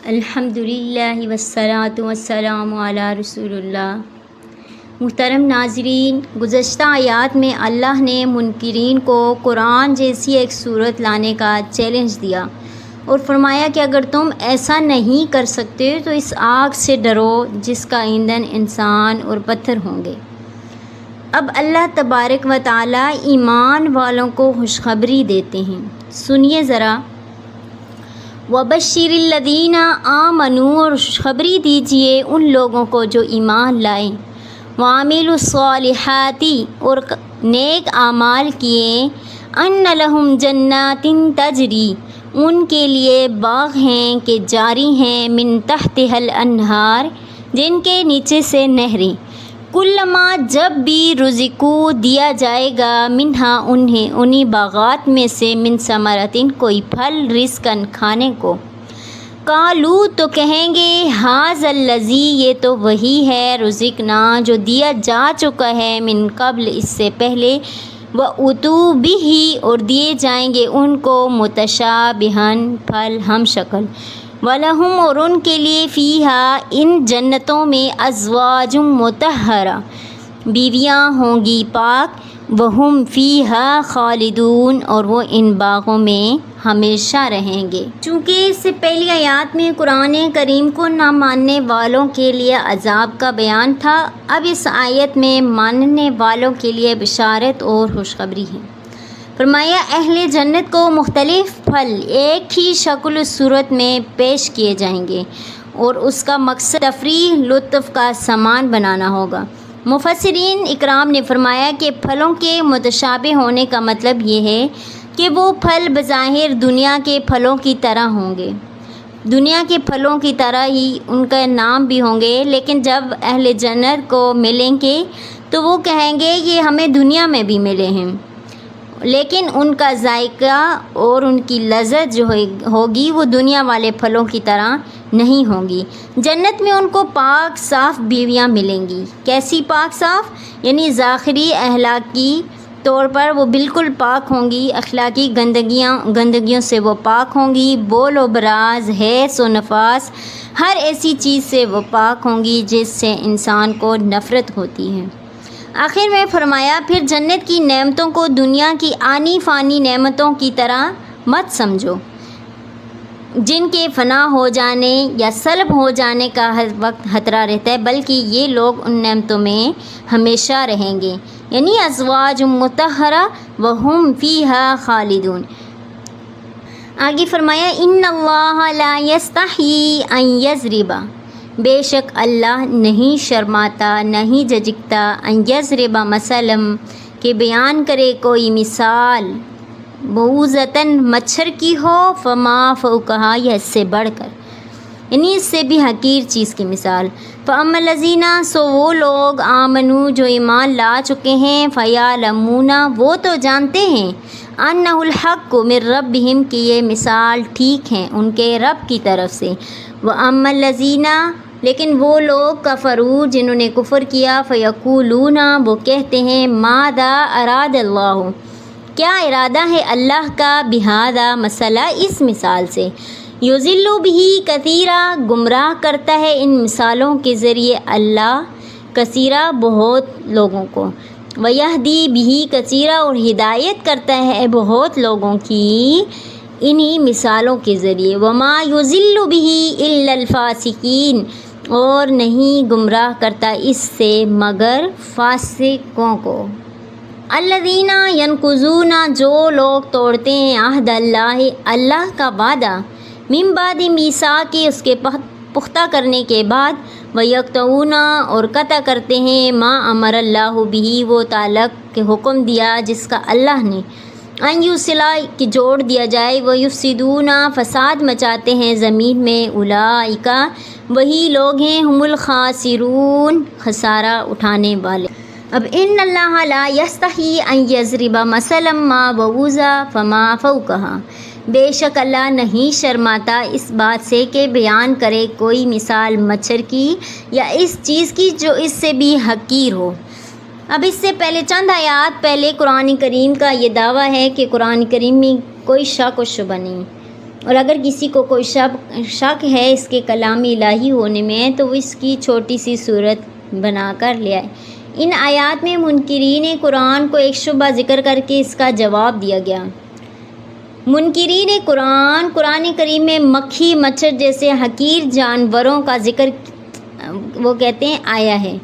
الحمدللہ والصلاۃ والسلام علی رسول اللہ۔ محترم ناظرین، گزشتہ آیات میں اللہ نے منکرین کو قرآن جیسی ایک صورت لانے کا چیلنج دیا اور فرمایا کہ اگر تم ایسا نہیں کر سکتے تو اس آگ سے ڈرو جس کا ایندھن انسان اور پتھر ہوں گے۔ اب اللہ تبارک و تعالی ایمان والوں کو خوشخبری دیتے ہیں، سنیے ذرا۔ وَبَشِّرِ الَّذِينَ آمَنُوا، اور خوشخبری دیجیے ان لوگوں کو جو ایمان لائیں، وَعَمِلُوا الصَّالِحَاتِ، اور نیک اعمال کیے، أَنَّ لَهُمْ جَنَّاتٍ تَجْرِي، ان کے لیے باغ ہیں کہ جاری ہیں، مِن تحتها الانہار، جن کے نیچے سے نہریں، کلما جب بھی رزقو دیا جائے گا، منہا انہی باغات میں سے، من ثمرتن کوئی پھل، رزقن کھانے کو، قالو تو کہیں گے، ھذا الذی یہ تو وہی ہے، رزقنا جو دیا جا چکا ہے، من قبل اس سے پہلے، وَأُتُوا بِهِ اور دیے جائیں گے ان کو، متشابہن پھل ہم شکل، وَلَهُمْ اور ان کے لیے، فِیہا ان جنتوں میں، ازواج مطہرہ بیویاں ہوں گی پاک، وَهُمْ فِیہا خالدون اور وہ ان باغوں میں ہمیشہ رہیں گے۔ چونکہ اس سے پہلی آیات میں قرآن کریم کو نہ ماننے والوں کے لیے عذاب کا بیان تھا، اب اس آیت میں ماننے والوں کے لیے بشارت اور خوشخبری ہے۔ فرمایا اہل جنت کو مختلف پھل ایک ہی شکل و صورت میں پیش کیے جائیں گے اور اس کا مقصد تفریح لطف کا سامان بنانا ہوگا۔ مفسرین اکرام نے فرمایا کہ پھلوں کے متشابہ ہونے کا مطلب یہ ہے کہ وہ پھل بظاہر دنیا کے پھلوں کی طرح ہوں گے، دنیا کے پھلوں کی طرح ہی ان کا نام بھی ہوں گے، لیکن جب اہل جنت کو ملیں گے تو وہ کہیں گے یہ ہمیں دنیا میں بھی ملے ہیں، لیکن ان کا ذائقہ اور ان کی لذت جو ہوگی وہ دنیا والے پھلوں کی طرح نہیں ہوں گی۔ جنت میں ان کو پاک صاف بیویاں ملیں گی۔ کیسی پاک صاف؟ یعنی ظاہری اخلاقی طور پر وہ بالکل پاک ہوں گی، اخلاقی گندگیوں سے وہ پاک ہوں گی، بول و براز، حیض و نفاس، ہر ایسی چیز سے وہ پاک ہوں گی جس سے انسان کو نفرت ہوتی ہے۔ آخر میں فرمایا پھر جنت کی نعمتوں کو دنیا کی آنی فانی نعمتوں کی طرح مت سمجھو، جن کے فنا ہو جانے یا سلب ہو جانے کا ہر وقت خطرہ رہتا ہے، بلکہ یہ لوگ ان نعمتوں میں ہمیشہ رہیں گے، یعنی ازواج مطہرہ وہم فیہا خالدون۔ آگے فرمایا ان اللہ لا یستحیی ان یضرب، بے شک اللہ نہیں شرماتا نہیں جھجکتا، ان یضرب مثلا کہ بیان کرے کوئی مثال، بعوضۃ مچھر کی ہو، فما فوقہا یا اس سے بڑھ کر، یعنی اس سے بھی حقیر چیز کی مثال، فاما الذین سو وہ لوگ، آمنوا جو ایمان لا چکے ہیں، فیعلمون وہ تو جانتے ہیں، انہ الحق من ربہم کہ یہ مثال ٹھیک ہیں ان کے رب کی طرف سے، واما الذین لیکن وہ لوگ، کفروا جنہوں نے کفر کیا، فیقولون وہ کہتے ہیں، ماذا اراد اللہ کیا ارادہ ہے اللہ کا، بہذا مسئلہ اس مثال سے، یضل بہ کثیرا گمراہ کرتا ہے ان مثالوں کے ذریعے اللہ کثیرا بہت لوگوں کو، ویہدی بہ کثیرا اور ہدایت کرتا ہے بہت لوگوں کی انہی مثالوں کے ذریعے، وما یضل بہ الا الفاسقین اور نہیں گمراہ کرتا اس سے مگر فاسقوں کو۔ الذین ینقضون جو لوگ توڑتے ہیں، عہد اللہ اللہ کا وعدہ، من بعد میثاقہ اس کے پختہ کرنے کے بعد، ویقطعون اور قطع کرتے ہیں، ما امر اللہ بہ وہ تعلق کے حکم دیا جس کا اللہ نے، ان یوصلا کہ جوڑ دیا جائے، ویفسدون فساد مچاتے ہیں زمین میں، اولئک وہی لوگ ہیں، ہم الخاسرون خسارہ اٹھانے والے۔ اب ان اللہ لا یستحیی ان یضرب مثلا ما بعوضہ فما فوقہا، بے شک اللہ نہیں شرماتا اس بات سے کہ بیان کرے کوئی مثال مچھر کی یا اس چیز کی جو اس سے بھی حقیر ہو۔ اب اس سے پہلے چند آیات پہلے قرآن کریم کا یہ دعویٰ ہے کہ قرآن کریم میں کوئی شک و شبہ نہیں، اور اگر کسی کو کوئی شک ہے اس کے کلام الہی ہونے میں تو وہ اس کی چھوٹی سی صورت بنا کر لے آئے۔ ان آیات میں منکرین قرآن کو ایک شبہ ذکر کر کے اس کا جواب دیا گیا۔ منکرین قرآن کریم میں مکھی مچھر جیسے حقیر جانوروں کا ذکر وہ کہتے ہیں آیا ہے،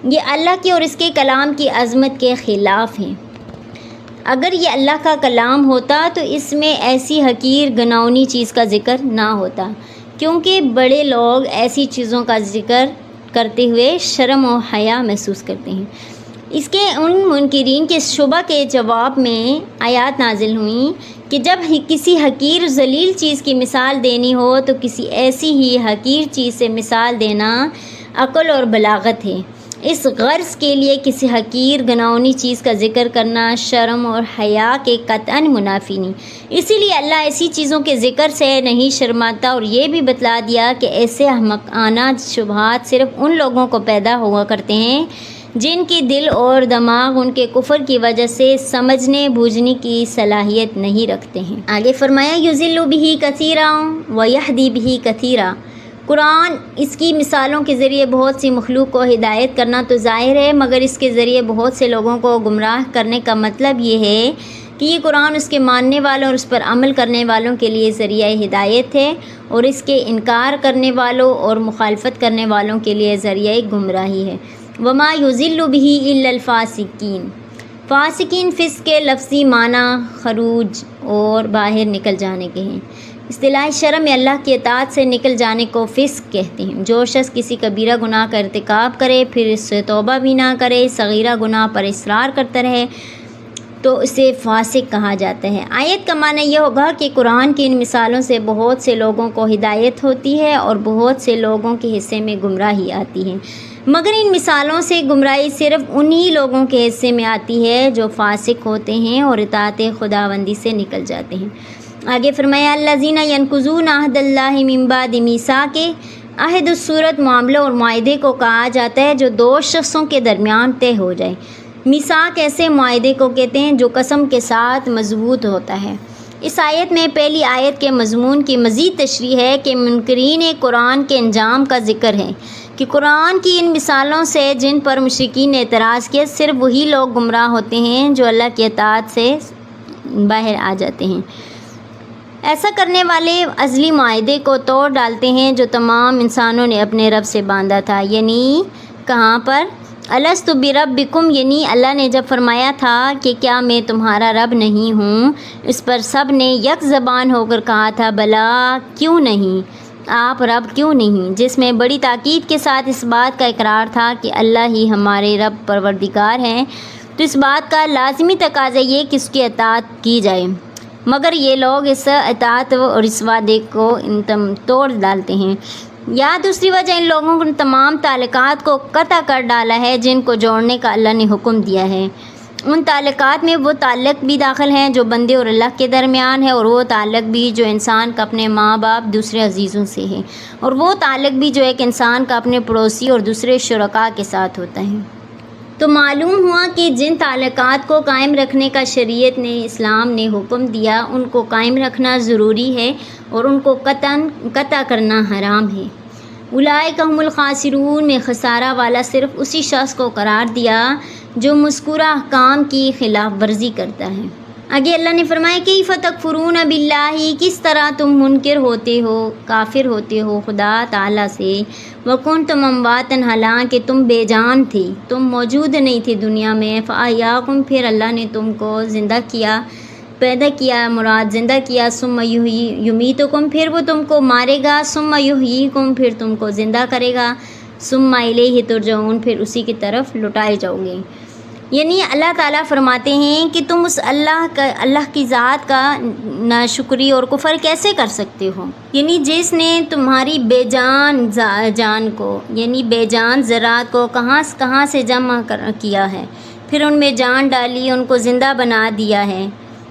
یہ اللہ کی اور اس کے کلام کی عظمت کے خلاف ہیں۔ اگر یہ اللہ کا کلام ہوتا تو اس میں ایسی حقیر گناؤنی چیز کا ذکر نہ ہوتا، کیونکہ بڑے لوگ ایسی چیزوں کا ذکر کرتے ہوئے شرم و حیا محسوس کرتے ہیں۔ اس کے ان منکرین کے شبہ کے جواب میں آیات نازل ہوئیں کہ جب کسی حقیر ذلیل چیز کی مثال دینی ہو تو کسی ایسی ہی حقیر چیز سے مثال دینا عقل اور بلاغت ہے۔ اس غرض کے لیے کسی حقیر گناؤنی چیز کا ذکر کرنا شرم اور حیا کے قطعاً منافی نہیں۔ اسی لیے اللہ ایسی چیزوں کے ذکر سے نہیں شرماتا اور یہ بھی بتلا دیا کہ ایسے احمقانہ شبہات صرف ان لوگوں کو پیدا ہوا کرتے ہیں جن کی دل اور دماغ ان کے کفر کی وجہ سے سمجھنے بوجھنے کی صلاحیت نہیں رکھتے ہیں۔ آگے فرمایا یضل بہ کثیرا ویہدی بہ کثیرا۔ قرآن اس کی مثالوں کے ذریعے بہت سی مخلوق کو ہدایت کرنا تو ظاہر ہے، مگر اس کے ذریعے بہت سے لوگوں کو گمراہ کرنے کا مطلب یہ ہے کہ یہ قرآن اس کے ماننے والوں اور اس پر عمل کرنے والوں کے لیے ذریعہ ہدایت ہے اور اس کے انکار کرنے والوں اور مخالفت کرنے والوں کے لیے ذریعہ گمراہی ہے۔ وما یضل بہ الا الفاسقین۔ فاسقین فسق کے لفظی معنی خروج اور باہر نکل جانے کے ہیں۔ اصطلاح شرع میں اللہ کی اطاعت سے نکل جانے کو فسق کہتے ہیں۔ جو شخص کسی کبیرہ گناہ کا ارتکاب کرے پھر اس سے توبہ بھی نہ کرے، صغیرہ گناہ پر اصرار کرتا رہے تو اسے فاسق کہا جاتا ہے۔ آیت کا معنی یہ ہوگا کہ قرآن کی ان مثالوں سے بہت سے لوگوں کو ہدایت ہوتی ہے اور بہت سے لوگوں کے حصے میں گمراہی آتی ہے، مگر ان مثالوں سے گمراہی صرف انہی لوگوں کے حصے میں آتی ہے جو فاسق ہوتے ہیں اور اطاعت خداوندی سے نکل جاتے ہیں۔ آگے فرمایا الذین ینقضون عہد اللہ من بعد میثاقہ۔ عہد اس صورت معاملہ اور معاہدے کو کہا جاتا ہے جو دو شخصوں کے درمیان طے ہو جائے۔ میثاق ایسے معاہدے کو کہتے ہیں جو قسم کے ساتھ مضبوط ہوتا ہے۔ اس آیت میں پہلی آیت کے مضمون کی مزید تشریح ہے کہ منکرین قرآن کے انجام کا ذکر ہے کہ قرآن کی ان مثالوں سے جن پر مشرکین نے اعتراض کیا صرف وہی لوگ گمراہ ہوتے ہیں جو اللہ کی اطاعت سے باہر آ جاتے ہیں۔ ایسا کرنے والے ازلی معاہدے کو توڑ ڈالتے ہیں جو تمام انسانوں نے اپنے رب سے باندھا تھا، یعنی کہاں پر الست بربکم، یعنی اللہ نے جب فرمایا تھا کہ کیا میں تمہارا رب نہیں ہوں، اس پر سب نے یک زبان ہو کر کہا تھا بلا، کیوں نہیں، آپ رب کیوں نہیں، جس میں بڑی تاکید کے ساتھ اس بات کا اقرار تھا کہ اللہ ہی ہمارے رب پروردگار ہیں، تو اس بات کا لازمی تقاضا یہ کہ اس کی اطاعت کی جائے، مگر یہ لوگ اس اطاعت اور اس وعدے کو توڑ ڈالتے ہیں۔ یا دوسری وجہ ان لوگوں نے تمام تعلقات کو قطع کر ڈالا ہے جن کو جوڑنے کا اللہ نے حکم دیا ہے۔ ان تعلقات میں وہ تعلق بھی داخل ہیں جو بندے اور اللہ کے درمیان ہے، اور وہ تعلق بھی جو انسان کا اپنے ماں باپ دوسرے عزیزوں سے ہے، اور وہ تعلق بھی جو ایک انسان کا اپنے پڑوسی اور دوسرے شرکاء کے ساتھ ہوتا ہے۔ تو معلوم ہوا کہ جن تعلقات کو قائم رکھنے کا شریعت نے اسلام نے حکم دیا ان کو قائم رکھنا ضروری ہے اور ان کو قطع کرنا حرام ہے۔ اولئک هم الخاسرون میں خسارہ والا صرف اسی شخص کو قرار دیا جو مذکورہ احکام کی خلاف ورزی کرتا ہے۔ آگے اللہ نے فرمایا کیف تکفرون باللہ، کس طرح تم منکر ہوتے ہو، کافر ہوتے ہو خدا تعالیٰ سے، وکنتم امواتا، حالانکہ تم بے جان تھے، تم موجود نہیں تھے دنیا میں، فاحیاکم، پھر اللہ نے تم کو زندہ کیا، پیدا کیا، مراد زندہ کیا، ثم یمیتکم، پھر وہ تم کو مارے گا، ثم یحییکم، پھر تم کو زندہ کرے گا، ثم الیہ ترجعون، پھر اسی کی طرف لوٹائے جاؤ گے۔ یعنی اللہ تعالیٰ فرماتے ہیں کہ تم اس اللہ کی ذات کا ناشکری اور کفر کیسے کر سکتے ہو، یعنی جس نے تمہاری بے جان جان کو، یعنی بے جان ذرات کو کہاں سے جمع کیا ہے، پھر ان میں جان ڈالی، ان کو زندہ بنا دیا ہے،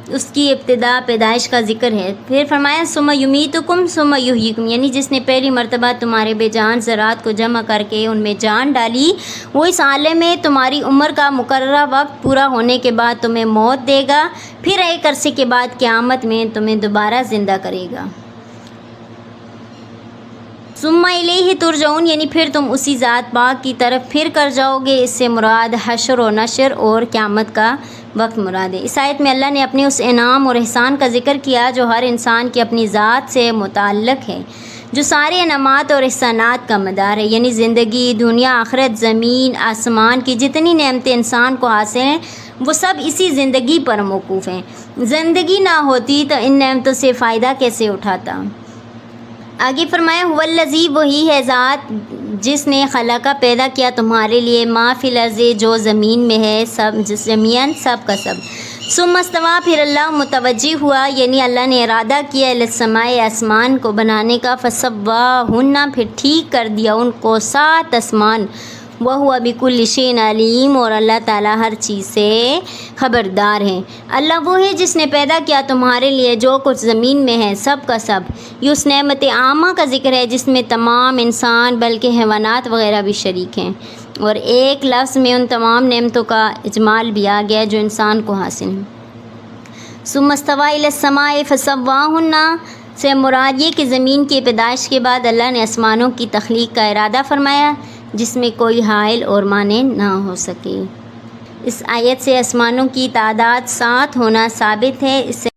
اس کی ابتدا پیدائش کا ذکر ہے۔ پھر فرمایا ثم یمیتکم ثم یحییکم، یعنی جس نے پہلی مرتبہ تمہارے بے جان ذرات کو جمع کر کے ان میں جان ڈالی، وہ اس عالم میں تمہاری عمر کا مقررہ وقت پورا ہونے کے بعد تمہیں موت دے گا، پھر ایک عرصے کے بعد قیامت میں تمہیں دوبارہ زندہ کرے گا۔ ثم الیہ ترجعون یعنی پھر تم اسی ذات پاک کی طرف پھر کر جاؤ گے۔ اس سے مراد حشر و نشر اور قیامت کا وقت مراد ہے۔ اس آیت میں اللہ نے اپنے اس انعام اور احسان کا ذکر کیا جو ہر انسان کی اپنی ذات سے متعلق ہے، جو سارے انعامات اور احسانات کا مدار ہے، یعنی زندگی، دنیا، آخرت، زمین، آسمان کی جتنی نعمتیں انسان کو حاصل ہیں وہ سب اسی زندگی پر موقوف ہیں۔ زندگی نہ ہوتی تو ان نعمتوں سے فائدہ کیسے اٹھاتا؟ آگے فرمایا هو الذی وہی ہے ذات جس نے خلقہ پیدا کیا تمہارے لیے ما فی الارض جو زمین میں ہے، سب جمیعاً سب کا سب۔ ثم استویٰ پھر اللہ متوجہ ہوا یعنی اللہ نے ارادہ کیا الی السماء آسمان کو بنانے کا، فسواہن پھر ٹھیک کر دیا ان کو 7 آسمان، وہو بکل شیء علیم اور اللہ تعالیٰ ہر چیز سے خبردار ہے۔ اللہ وہ ہے جس نے پیدا کیا تمہارے لیے جو کچھ زمین میں ہے سب کا سب۔ یہ اس نعمت عامہ کا ذکر ہے جس میں تمام انسان بلکہ حیوانات وغیرہ بھی شریک ہیں، اور ایک لفظ میں ان تمام نعمتوں کا اجمال بھی آ گیا جو انسان کو حاصل ہیں۔ ثم استویٰ الی السماء فسواہن سے مراد یہ کہ زمین کی پیدائش کے بعد اللہ نے آسمانوں کی تخلیق کا ارادہ فرمایا جس میں کوئی حائل اور مانع نہ ہو سکے۔ اس آیت سے آسمانوں کی تعداد 7 ہونا ثابت ہے۔ اس سے